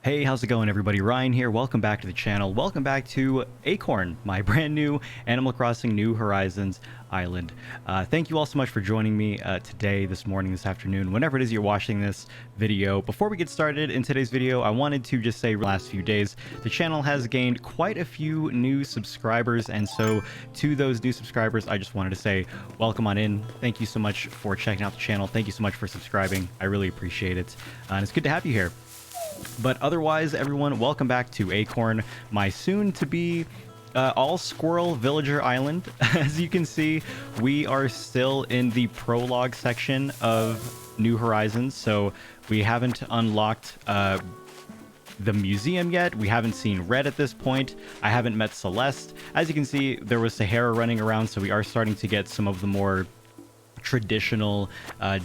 Hey, how's it going, everybody? Ryan here. Welcome back to the channel. Welcome back to Acorn, my brand new Animal Crossing New Horizons island. Thank you all so much for joining me today, this morning, this afternoon, whenever it is you're watching this video. Before we get started in today's video, I wanted to just say the last few days, the channel has gained quite a few new subscribers. And so to those new subscribers, I just wanted to say welcome on in. Thank you so much for checking out the channel. Thank you so much for subscribing. I really appreciate it. And it's good to have you here. But otherwise, everyone, welcome back to Acorn, my soon-to-be all-squirrel villager island. As you can see, we are still in the prologue section of New Horizons, so we haven't unlocked the museum yet. We haven't seen Red at this point. I haven't met Celeste. As you can see, there was Sahara running around, so we are starting to get some of the more traditional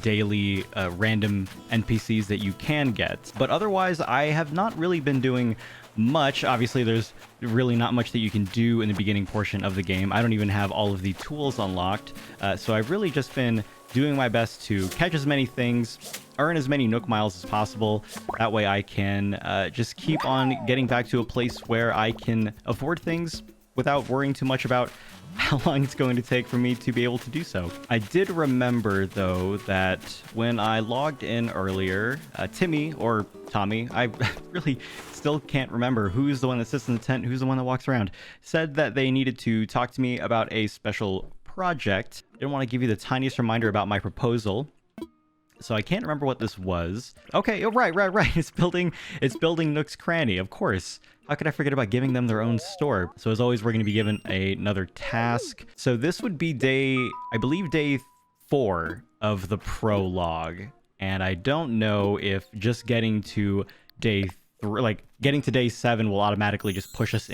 daily random NPCs that you can get. But otherwise, I have not really been doing much. Obviously, there's really not much that you can do in the beginning portion of the game. I don't even have all of the tools unlocked. So I've really just been doing my best to catch as many things, earn as many Nook miles as possible. That way I can just keep on getting back to a place where I can afford things without worrying too much about how long it's going to take for me to be able to do so. I did remember, though, that when I logged in earlier, Timmy, or Tommy, I really still can't remember who's the one that sits in the tent, who's the one that walks around, said that they needed to talk to me about a special project. I didn't want to give you the tiniest reminder about my proposal, so I can't remember what this was. Okay, oh, right. It's building Nooks Cranny, of course. How could I forget about giving them their own store? So as always, we're going to be given another task. So this would be I believe day 4 of the prologue. And I don't know if just getting to day 3, like getting to day 7 will automatically just push us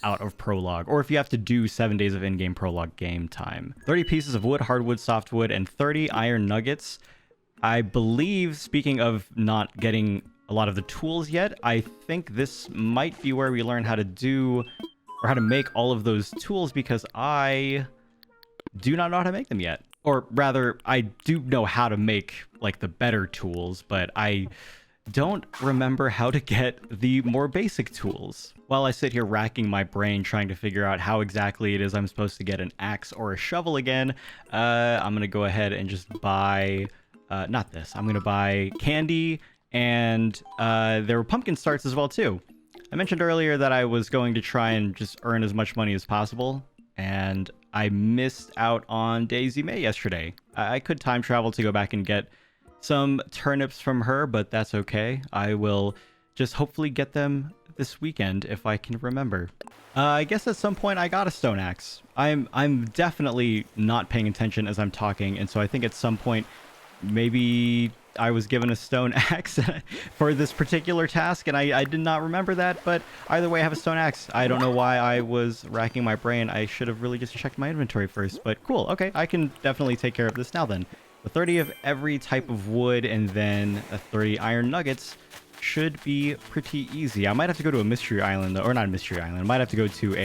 out of prologue, or if you have to do 7 days of in-game prologue game time. 30 pieces of wood, hardwood, softwood, and 30 iron nuggets. I believe, speaking of not getting a lot of the tools yet, I think this might be where we learn how to do, or how to make all of those tools, because I do not know how to make them yet. Or rather, I do know how to make like the better tools, but I don't remember how to get the more basic tools. While I sit here racking my brain trying to figure out how exactly it is I'm supposed to get an axe or a shovel again, I'm gonna go ahead and just buy not this. I'm gonna buy candy, and there were pumpkin starts as well too. I mentioned earlier that I was going to try and just earn as much money as possible, and I missed out on Daisy May yesterday. I could time travel to go back and get some turnips from her, but that's okay. I will just hopefully get them this weekend if I can remember. I guess at some point I got a stone axe. I'm definitely not paying attention as I'm talking, and so I think at some point maybe I was given a stone axe for this particular task, and I did not remember that, but either way I have a stone axe. I don't know why I was racking my brain. I should have really just checked my inventory first, but cool. Okay, I can definitely take care of this now then. The 30 of every type of wood and then 30 iron nuggets should be pretty easy. I might have to go to a mystery island, or not a mystery island. I might have to go to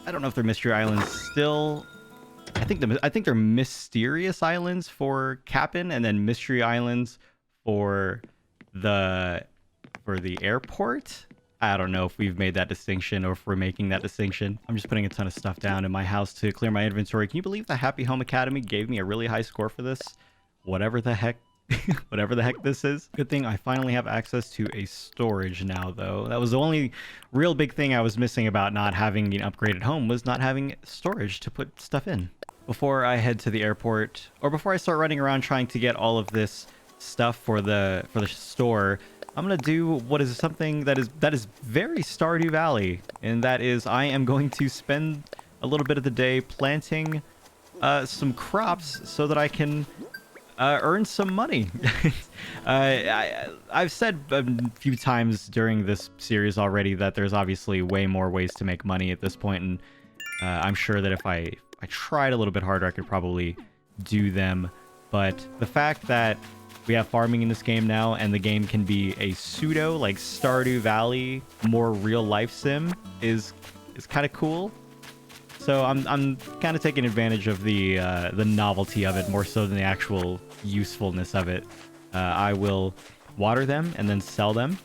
I don't know if they're mystery islands still. I think they're mysterious islands for Cap'n, and then mystery islands for the airport. I don't know if we've made that distinction or if we're making that distinction. I'm just putting a ton of stuff down in my house to clear my inventory. Can you believe the Happy Home Academy gave me a really high score for this? Whatever the heck this is. Good thing I finally have access to a storage now, though. That was the only real big thing I was missing about not having an upgraded home, was not having storage to put stuff in. Before I head to the airport, or before I start running around trying to get all of this stuff for the store, I'm gonna do what is something that is very Stardew Valley, and that is I am going to spend a little bit of the day planting some crops so that I can earn some money. I've said a few times during this series already that there's obviously way more ways to make money at this point, and I'm sure that if I tried a little bit harder, I could probably do them. But the fact that we have farming in this game now, and the game can be a pseudo like Stardew Valley, more real life sim, is kind of cool. So I'm kind of taking advantage of the novelty of it more so than the actual usefulness of it. I will water them and then sell them.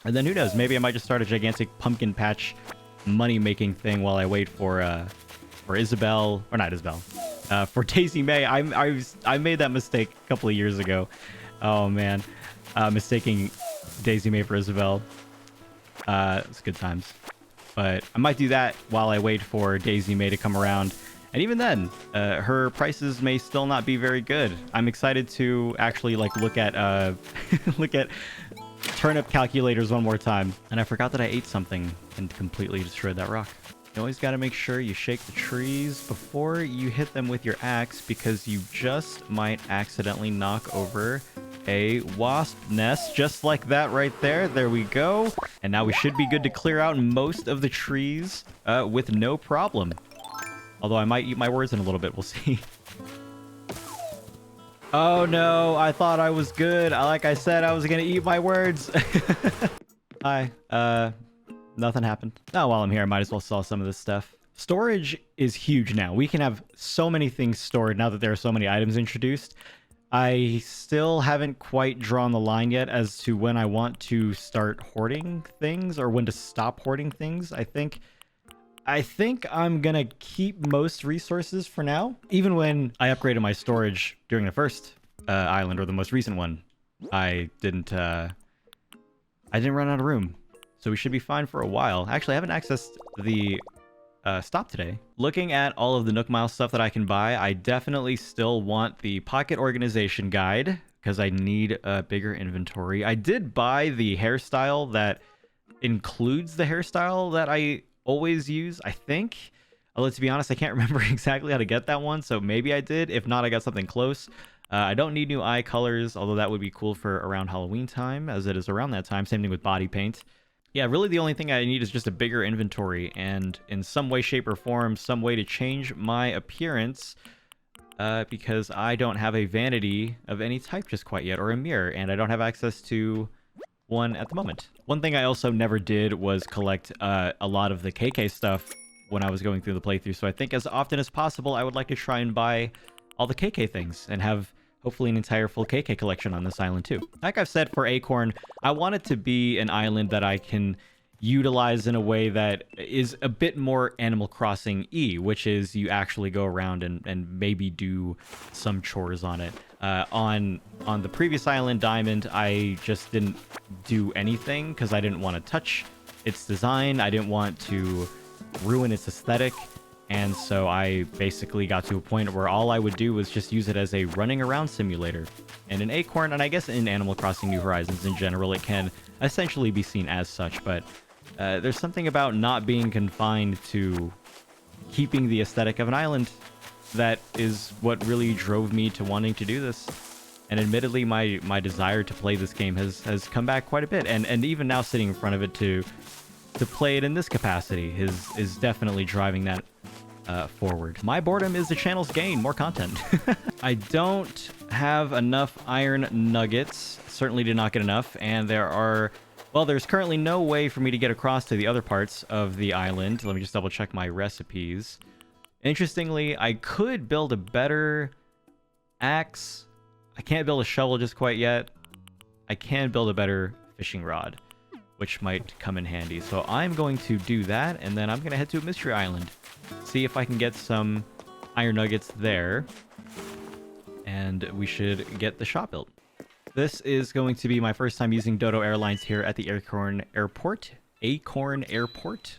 And then who knows, maybe I might just start a gigantic pumpkin patch money-making thing while I wait for Isabelle, or not Isabelle, for Daisy May. I made that mistake a couple of years ago. Oh man, mistaking Daisy May for Isabelle. It's good times. But I might do that while I wait for Daisy May to come around. And even then, her prices may still not be very good. I'm excited to actually like look at look at turnip calculators one more time. And I forgot that I ate something and completely destroyed that rock. You always got to make sure you shake the trees before you hit them with your axe, because you just might accidentally knock over a wasp nest, just like that right there. There we go. And now we should be good to clear out most of the trees with no problem. Although I might eat my words in a little bit. We'll see. Oh no, I thought I was good. Like I said, I was gonna eat my words. Hi. Nothing happened. Oh, while I'm here, I might as well sell some of this stuff. Storage is huge now. We can have so many things stored now that there are so many items introduced. I still haven't quite drawn the line yet as to when I want to start hoarding things or when to stop hoarding things. I think I'm gonna keep most resources for now. Even when I upgraded my storage during the first island, or the most recent one, I didn't run out of room. So we should be fine for a while. Actually, I haven't accessed the stop today. Looking at all of the Nook Mile stuff that I can buy, I definitely still want the Pocket Organization Guide, because I need a bigger inventory. I did buy the hairstyle that includes the hairstyle that I always use, I think. Let's be honest, I can't remember exactly how to get that one, so maybe I did. If not, I got something close. I don't need new eye colors, although that would be cool for around Halloween time, as it is around that time. Same thing with body paint. Yeah, really the only thing I need is just a bigger inventory, and in some way, shape, or form, some way to change my appearance, because I don't have a vanity of any type just quite yet, or a mirror, and I don't have access to one at the moment. One thing I also never did was collect a lot of the KK stuff when I was going through the playthrough, so I think as often as possible, I would like to try and buy all the KK things, and have hopefully an entire full KK collection on this island too. Like I've said for Acorn, I want it to be an island that I can utilize in a way that is a bit more Animal Crossing-y, which is you actually go around and maybe do some chores on it. On the previous island, Diamond, I just didn't do anything because I didn't want to touch its design. I didn't want to ruin its aesthetic. And so I basically got to a point where all I would do was just use it as a running around simulator. And in Acorn, and I guess in Animal Crossing New Horizons in general, it can essentially be seen as such. But there's something about not being confined to keeping the aesthetic of an island that is what really drove me to wanting to do this. And admittedly, my desire to play this game has come back quite a bit. And even now sitting in front of it to play it in this capacity is definitely driving that forward. My boredom is the channel's gain, more content. I don't have enough iron nuggets, certainly did not get enough, and there's currently no way for me to get across to the other parts of the island. Let me just double check my recipes. Interestingly, I could build a better axe. I can't build a shovel just quite yet. I can build a better fishing rod, which might come in handy. So I'm going to do that, and then I'm going to head to a mystery island. See if I can get some iron nuggets there. And we should get the shop built. This is going to be my first time using Dodo Airlines here at the Acorn Airport. Acorn Airport?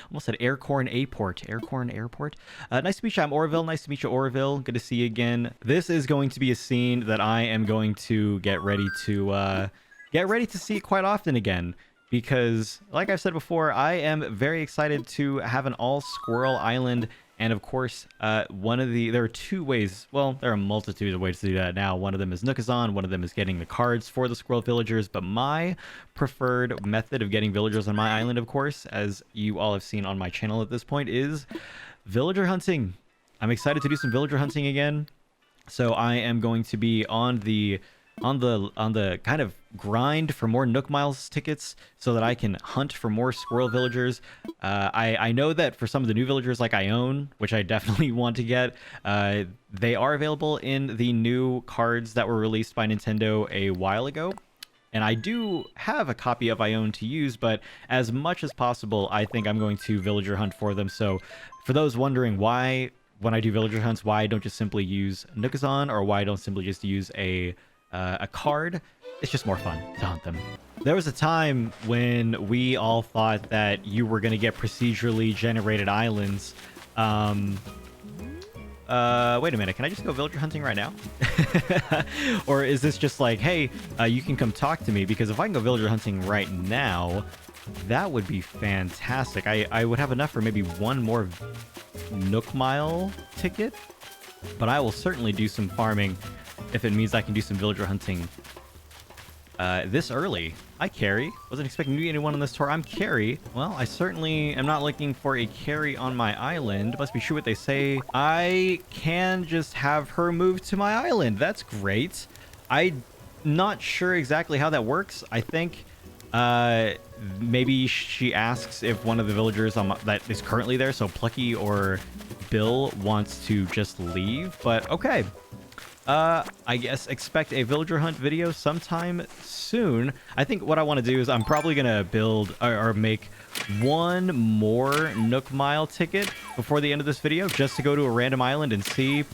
Almost said Acorn Airport. Acorn Airport. Nice to meet you. I'm Orville. Nice to meet you, Orville. Good to see you again. This is going to be a scene that I am going to get ready to see it quite often again, because like I've said before, I am very excited to have an all squirrel island. And of course, there are two ways, well, there are a multitude of ways to do that now. One of them is Nookazon, one of them is getting the cards for the squirrel villagers, but my preferred method of getting villagers on my island, of course, as you all have seen on my channel at this point, is villager hunting. I'm excited to do some villager hunting again. So I am going to be on the kind of grind for more Nook Miles tickets so that I can hunt for more squirrel villagers. I know that for some of the new villagers like Ione, which I definitely want to get, they are available in the new cards that were released by Nintendo a while ago. And I do have a copy of Ione to use, but as much as possible, I think I'm going to villager hunt for them. So for those wondering why, when I do villager hunts, why I don't just simply use Nooks or why I don't simply just use a card, it's just more fun to hunt them. There was a time when we all thought that you were going to get procedurally generated islands. Wait a minute, can I just go villager hunting right now? Or is this just like, hey, you can come talk to me? Because if I can go villager hunting right now, that would be fantastic. I would have enough for maybe one more Nook Mile ticket, but I will certainly do some farming if it means I can do some villager hunting this early. Hi, Carrie. Wasn't expecting to meet anyone on this tour. I'm Carrie. Well, I certainly am not looking for a carry on my island. Must be true what they say. I can just have her move to my island. That's great. I'm not sure exactly how that works. I think maybe she asks if one of the villagers that is currently there, so Plucky or Bill, wants to just leave. But okay. I guess expect a villager hunt video sometime soon. I think what I want to do is I'm probably going to build or make one more Nook Mile ticket before the end of this video, just to go to a random island and see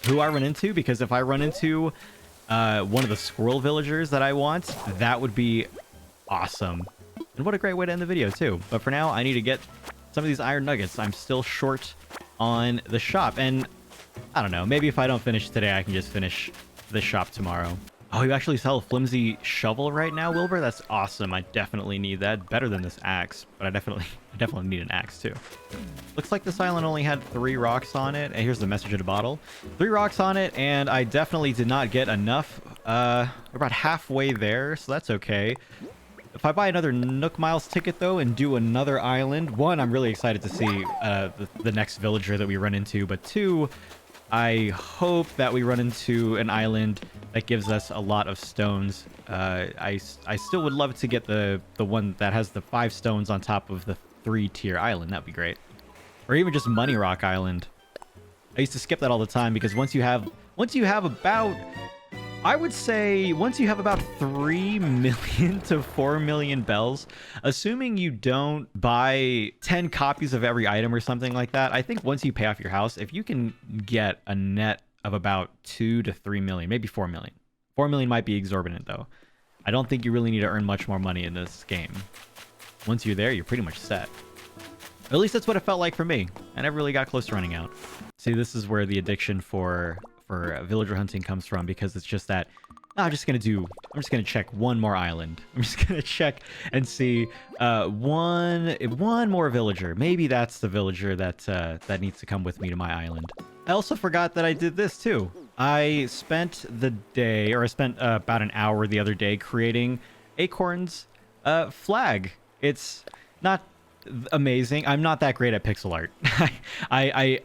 who I run into. Because if I run into one of the squirrel villagers that I want, that would be awesome. And what a great way to end the video too. But for now, I need to get some of these iron nuggets. I'm still short on the shop, and I don't know. Maybe if I don't finish today, I can just finish the shop tomorrow. Oh, you actually sell a flimsy shovel right now, Wilbur? That's awesome. I definitely need that. Better than this axe, but I definitely need an axe too. Looks like this island only had 3 rocks on it. And here's the message in a bottle. 3 rocks on it, and I definitely did not get enough. We're about halfway there, so that's okay. If I buy another Nook Miles ticket, though, and do another island, 1, I'm really excited to see the next villager that we run into, but 2, I hope that we run into an island that gives us a lot of stones. I still would love to get the one that has the 5 stones on top of the 3-tier island. That'd be great. Or even just Money Rock Island. I used to skip that all the time because once you have about, I would say once you have about 3 million to 4 million bells, assuming you don't buy 10 copies of every item or something like that, I think once you pay off your house, if you can get a net of about 2 to 3 million, maybe 4 million. 4 million might be exorbitant though. I don't think you really need to earn much more money in this game. Once you're there, you're pretty much set. At least that's what it felt like for me. I never really got close to running out. See, this is where the addiction for villager hunting comes from, because it's just that I'm just gonna check one more island. I'm just gonna check and see one more villager. Maybe that's the villager that needs to come with me to my island. I also forgot that I did this too. I spent about an hour the other day creating Acorn's flag. It's not amazing. I'm not that great at pixel art.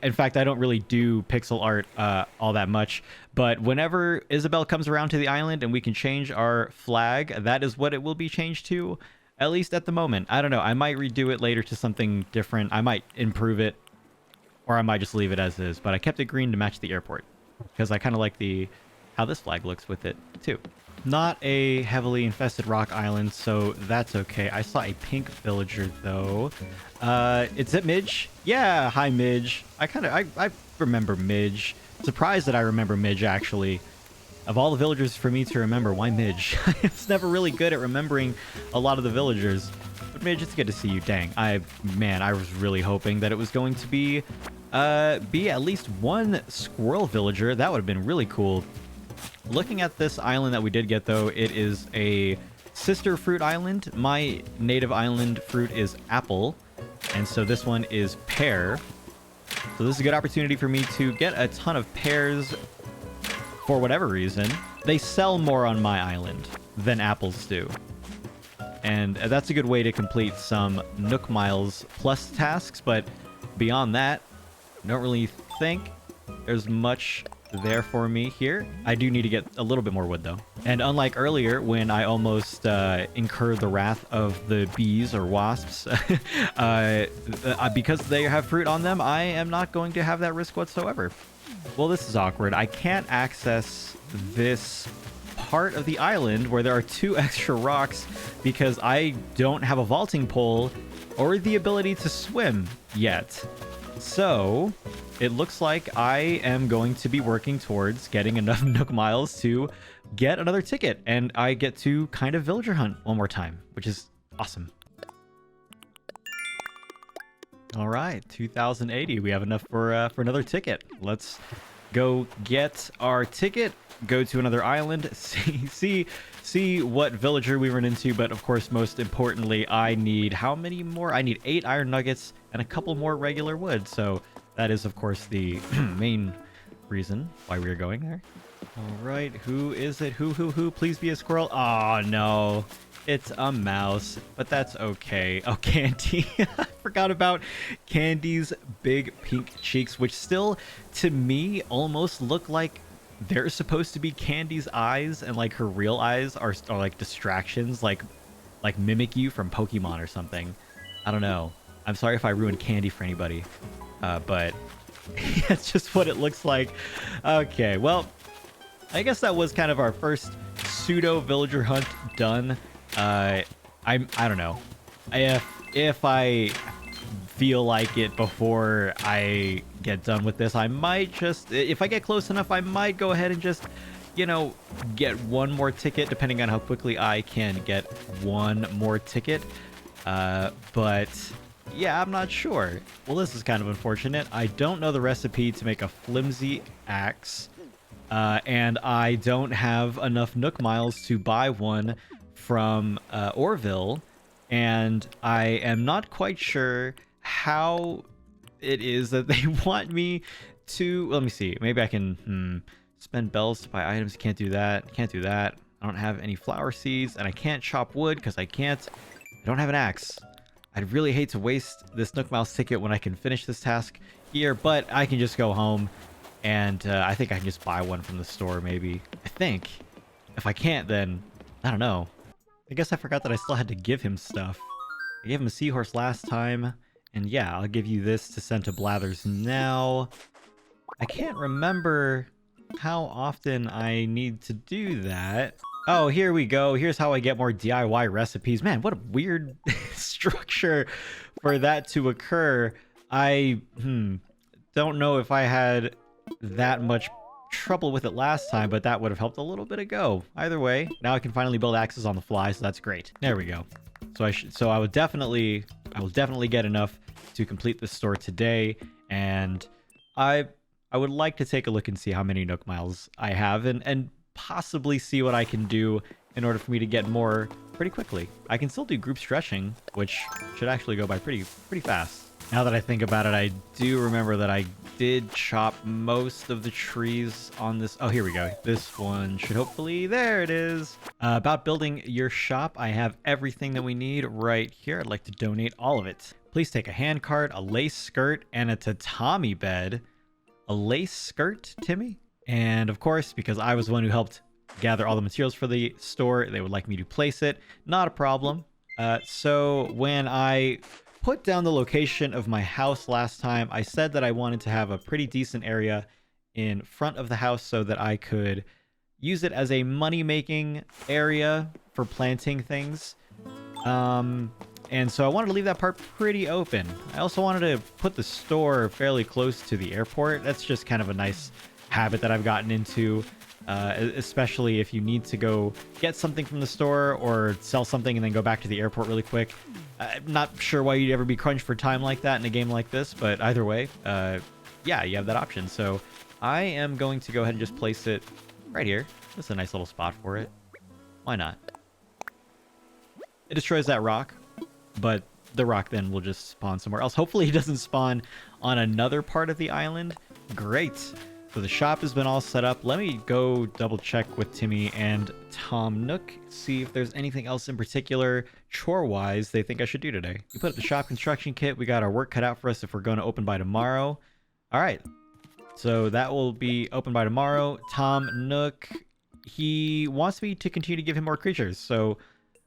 In fact, I don't really do pixel art all that much, but whenever Isabel comes around to the island and we can change our flag, that is what it will be changed to, at least at the moment. I don't know. I might redo it later to something different. I might improve it, or I might just leave it as is, but I kept it green to match the airport because I kind of like how this flag looks with it too. Not a heavily infested rock island, so that's okay. I saw a pink villager though. Is it Midge? Yeah, hi Midge. I remember Midge. Surprised that I remember Midge actually. Of all the villagers for me to remember, why Midge? It's never really good at remembering a lot of the villagers. But Midge, it's good to see you. Dang, I was really hoping that it was going to be at least one squirrel villager. That would have been really cool. Looking at this island that we did get, though, it is a sister fruit island. My native island fruit is apple, and so this one is pear. So this is a good opportunity for me to get a ton of pears for whatever reason. They sell more on my island than apples do. And that's a good way to complete some Nook Miles plus tasks, but beyond that, I don't really think there's much there for me here. I do need to get a little bit more wood though. And unlike earlier when I almost incurred the wrath of the bees or wasps, because they have fruit on them, I am not going to have that risk whatsoever. Well, this is awkward. I can't access this part of the island where there are 2 extra rocks because I don't have a vaulting pole or the ability to swim yet. So it looks like I am going to be working towards getting enough Nook miles to get another ticket, and I get to kind of villager hunt one more time, which is awesome. All right, 2080. We have enough for another ticket. Let's go get our ticket, go to another island, see what villager we run into. But of course, most importantly, I need how many more? I need 8 iron nuggets and a couple more regular wood. So that is, of course, the main reason why we are going there. All right, who is it? Who? Please be a squirrel. Oh, no. It's a mouse, but that's okay. Oh, Candy. I forgot about Candy's big pink cheeks, which still, to me, almost look like they're supposed to be Candy's eyes, and like her real eyes are like distractions, like Mimikyu from Pokemon or something. I don't know. I'm sorry if I ruined Candy for anybody, but that's just what it looks like. Okay, well, I guess that was kind of our first pseudo villager hunt done. I don't know. If I feel like it before I get done with this, I might just, if I get close enough, I might go ahead and just, you know, get one more ticket, depending on how quickly I can get one more ticket. But yeah, I'm not sure. Well, this is kind of unfortunate. I don't know the recipe to make a flimsy axe, and I don't have enough Nook miles to buy one from Orville, and I am not quite sure how it is that they want me to. Let me see. Maybe I can spend bells to buy items. Can't do that. Can't do that. I don't have any flower seeds, and I can't chop wood because I don't have an axe. I'd really hate to waste this Nook Miles ticket when I can finish this task here, but I can just go home, and I think I can just buy one from the store, maybe. I think. If I can't, then I don't know. I guess I forgot that I still had to give him stuff. I gave him a seahorse last time, and yeah, I'll give you this to send to Blathers now. I can't remember how often I need to do that. Oh, here we go. Here's how I get more DIY recipes. Man, what a weird structure for that to occur. I don't know if I had that much trouble with it last time, but that would have helped a little bit ago. Either way, now I can finally build axes on the fly, so that's great. There we go. So I will definitely get enough to complete this store today, and I would like to take a look and see how many Nook Miles I have, and possibly see what I can do in order for me to get more pretty quickly. I can still do group stretching, which should actually go by pretty fast. Now that I think about it, I do remember that I did chop most of the trees on this. Oh, here we go. This one should hopefully, there it is. About building your shop, I have everything that we need right here. I'd like to donate all of it. Please take a hand cart, a lace skirt, and a tatami bed. A lace skirt, Timmy? And of course, because I was the one who helped gather all the materials for the store, they would like me to place it. Not a problem. So when I put down the location of my house last time, I said that I wanted to have a pretty decent area in front of the house so that I could use it as a money-making area for planting things. And so I wanted to leave that part pretty open. I also wanted to put the store fairly close to the airport. That's just kind of a nice habit that I've gotten into, especially if you need to go get something from the store or sell something and then go back to the airport really quick. I'm not sure why you'd ever be crunched for time like that in a game like this, but either way, yeah, you have that option. So I am going to go ahead and just place it right here. That's a nice little spot for it. Why not? It destroys that rock, but the rock then will just spawn somewhere else. Hopefully it doesn't spawn on another part of the island. Great. So the shop has been all set up. Let me go double check with Timmy and Tom Nook, see if there's anything else in particular chore-wise they think I should do today. We put up the shop construction kit. We got our work cut out for us if we're going to open by tomorrow. All right. So that will be open by tomorrow. Tom Nook, he wants me to continue to give him more creatures. So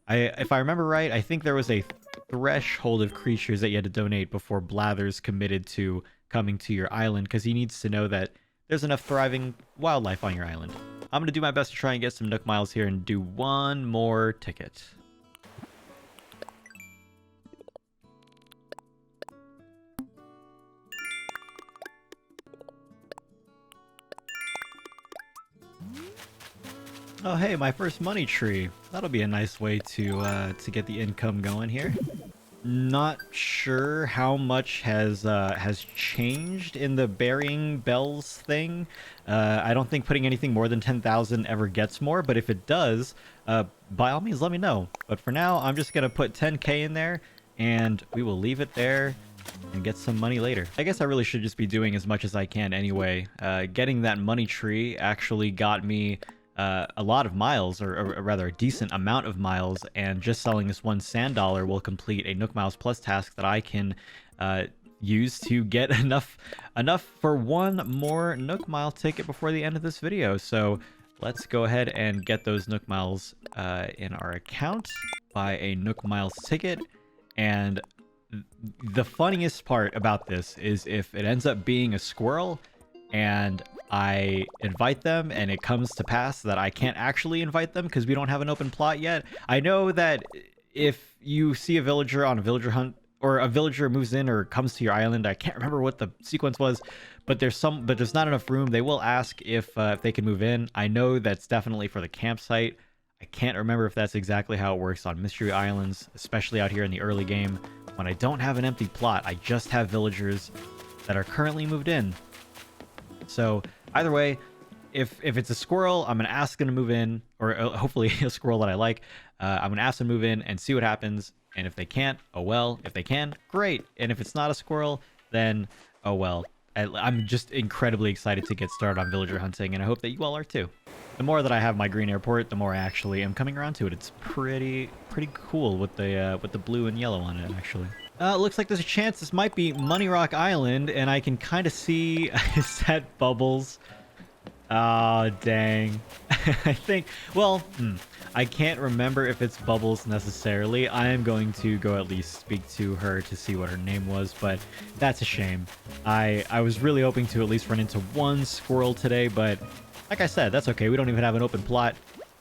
if I remember right, I think there was a threshold of creatures that you had to donate before Blathers committed to coming to your island, because he needs to know that there's enough thriving wildlife on your island. I'm going to do my best to try and get some Nook miles here and do one more ticket. Oh, hey, my first money tree. That'll be a nice way to get the income going here. Not sure how much has changed in the burying bells thing. I don't think putting anything more than 10,000 ever gets more, but if it does, by all means, let me know. But for now, I'm just gonna put 10K in there, and we will leave it there and get some money later. I guess I really should just be doing as much as I can anyway. Getting that money tree actually got me a lot of miles, or rather a decent amount of miles, and just selling this one sand dollar will complete a Nook Miles Plus task that I can use to get enough for one more Nook Mile ticket before the end of this video. So let's go ahead and get those Nook Miles in our account, buy a Nook Miles ticket, and the funniest part about this is if it ends up being a squirrel and I invite them and it comes to pass that I can't actually invite them because we don't have an open plot yet. I know that if you see a villager on a villager hunt, or a villager moves in or comes to your island, I can't remember what the sequence was, but there's not enough room. They will ask if they can move in. I know that's definitely for the campsite. I can't remember if that's exactly how it works on mystery islands, especially out here in the early game. When I don't have an empty plot, I just have villagers that are currently moved in. So either way, if it's a squirrel, I'm going to ask them to move in, or hopefully a squirrel that I like. I'm going to ask them to move in and see what happens. And if they can't, oh well. If they can, great. And if it's not a squirrel, then oh well. I'm just incredibly excited to get started on villager hunting, and I hope that you all are too. The more that I have my green airport, the more I actually am coming around to it. It's pretty cool with the blue and yellow on it, actually. Looks like there's a chance this might be Money Rock Island, and I can kind of see is that Bubbles. Oh, dang. I think, well, I can't remember if it's Bubbles necessarily. I am going to go at least speak to her to see what her name was, but that's a shame. I was really hoping to at least run into one squirrel today, but like I said, that's okay. We don't even have an open plot.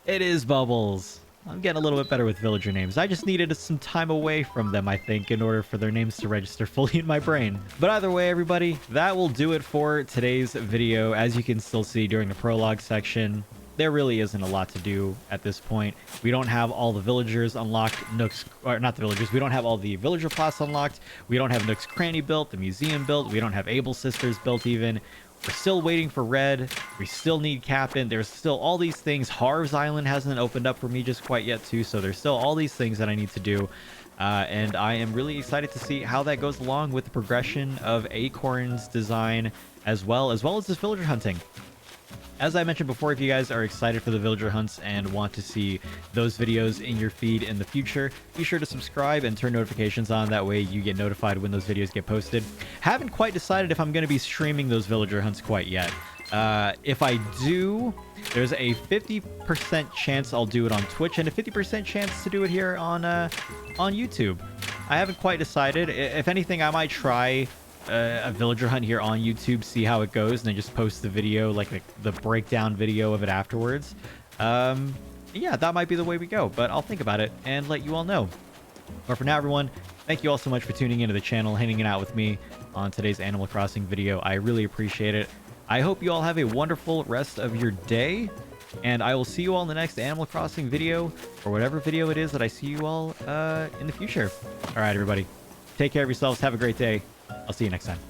It is Bubbles. I'm getting a little bit better with villager names. I just needed some time away from them, I think, in order for their names to register fully in my brain. But either way, everybody, that will do it for today's video. As you can still see during the prologue section, there really isn't a lot to do at this point. We don't have all the villagers unlocked, Nooks, or not the villagers, we don't have all the villager plots unlocked. We don't have Nooks Cranny built, the museum built. We don't have Able Sisters built even. We're still waiting for Red. We still need Captain. There's still all these things. Harv's Island hasn't opened up for me just quite yet too, so there's still all these things that I need to do. And I am really excited to see how that goes along with the progression of Acorn's design as well as this villager hunting. As I mentioned before, if you guys are excited for the villager hunts and want to see those videos in your feed in the future, be sure to subscribe and turn notifications on. That way you get notified when those videos get posted. Haven't quite decided if I'm going to be streaming those villager hunts quite yet. If I do, there's a 50% chance I'll do it on Twitch and a 50% chance to do it here on YouTube. I haven't quite decided. If anything, I might try a villager hunt here on YouTube, see how it goes, and then just post the video, like the breakdown video of it afterwards. Yeah, that might be the way we go, but I'll think about it and let you all know. But for now, everyone, thank you all so much for tuning into the channel, hanging out with me on today's Animal Crossing video. I really appreciate it. I hope you all have a wonderful rest of your day, and I will see you all in the next Animal Crossing video, or whatever video it is that I see you all in the future. All right, everybody, take care of yourselves. Have a great day. I'll see you next time.